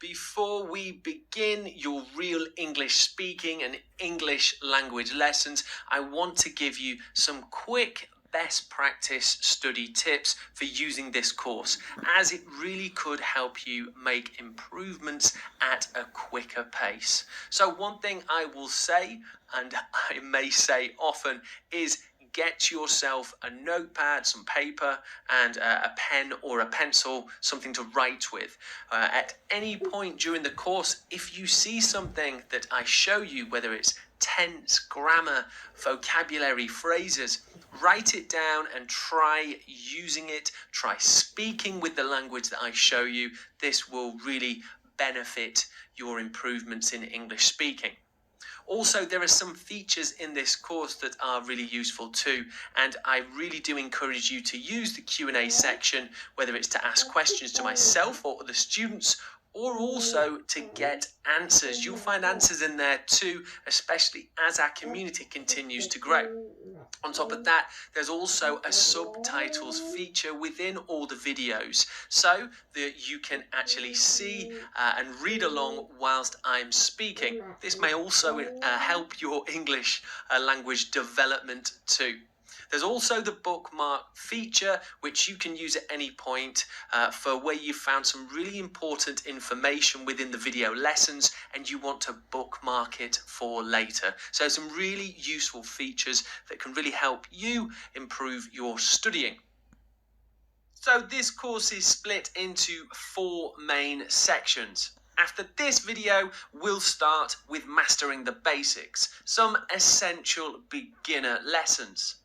Before we begin your real English speaking and English language lessons, I want to give you some quick best practice study tips for using this course, as it really could help you make improvements at a quicker pace. So one thing I will say, and I may say often, is get yourself a notepad, some paper, and a pen or a pencil, something to write with. At any point during the course, if you see something that I show you, whether it's tense, grammar, vocabulary, phrases, write it down and try using it. Try speaking with the language that I show you. This will really benefit your improvements in English speaking. Also, there are some features in this course that are really useful too, and I really do encourage you to use the Q&A section, whether it's to ask questions to myself or other students, or also to get answers. You'll find answers in there too, especially as our community continues to grow. On top of that, there's also a subtitles feature within all the videos, so that you can actually see and read along whilst I'm speaking. This may also help your English language development too. There's also the bookmark feature, which you can use at any point for where you found some really important information within the video lessons and you want to bookmark it for later. So some really useful features that can really help you improve your studying. So this course is split into 4 main sections. After this video, we'll start with mastering the basics, some essential beginner lessons.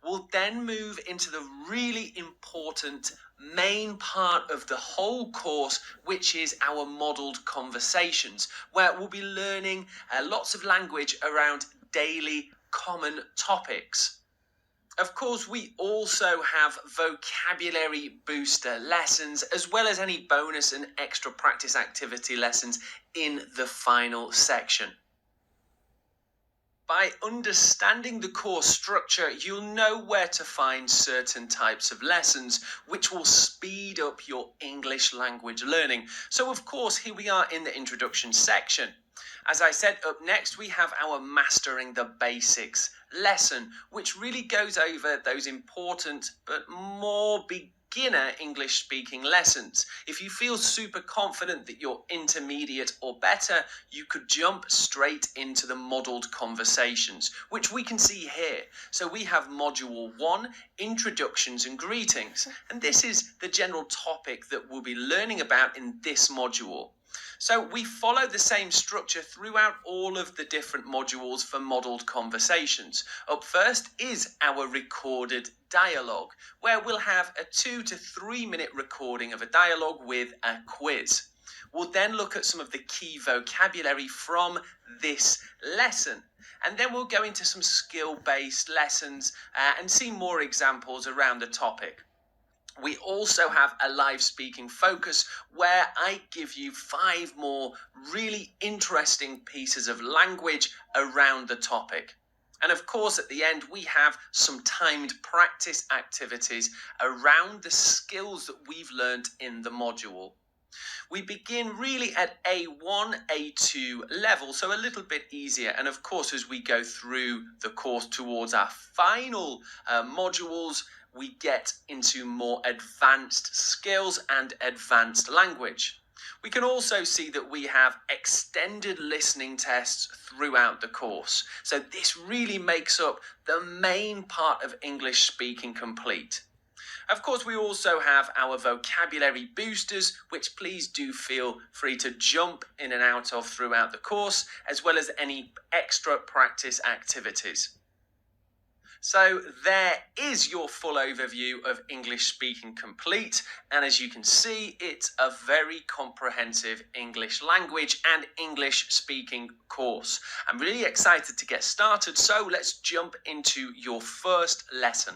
We'll then move into the really important main part of the whole course, which is our modelled conversations, where we'll be learning lots of language around daily common topics. Of course, we also have vocabulary booster lessons, as well as any bonus and extra practice activity lessons in the final section. By understanding the course structure, you'll know where to find certain types of lessons, which will speed up your English language learning. So of course, here we are in the introduction section. As I said, up next we have our Mastering the Basics lesson, which really goes over those important but more beginner English speaking lessons. If you feel super confident that you're intermediate or better, you could jump straight into the modelled conversations, which we can see here. So we have module 1, introductions and greetings, and this is the general topic that we'll be learning about in this module. So we follow the same structure throughout all of the different modules for modelled conversations. Up first is our recorded dialogue, where we'll have a 2 to 3 minute recording of a dialogue with a quiz. We'll then look at some of the key vocabulary from this lesson, and then we'll go into some skill-based lessons and see more examples around the topic. We also have a live speaking focus where I give you 5 more really interesting pieces of language around the topic. And of course, at the end, we have some timed practice activities around the skills that we've learned in the module. We begin really at A1, A2 level, so a little bit easier. And of course, as we go through the course towards our final modules, we get into more advanced skills and advanced language. We can also see that we have extended listening tests throughout the course. So this really makes up the main part of English speaking complete. Of course, we also have our vocabulary boosters, which please do feel free to jump in and out of throughout the course, as well as any extra practice activities. So there is your full overview of English speaking complete, and as you can see, it's a very comprehensive English language and English speaking course. I'm really excited to get started, so let's jump into your first lesson.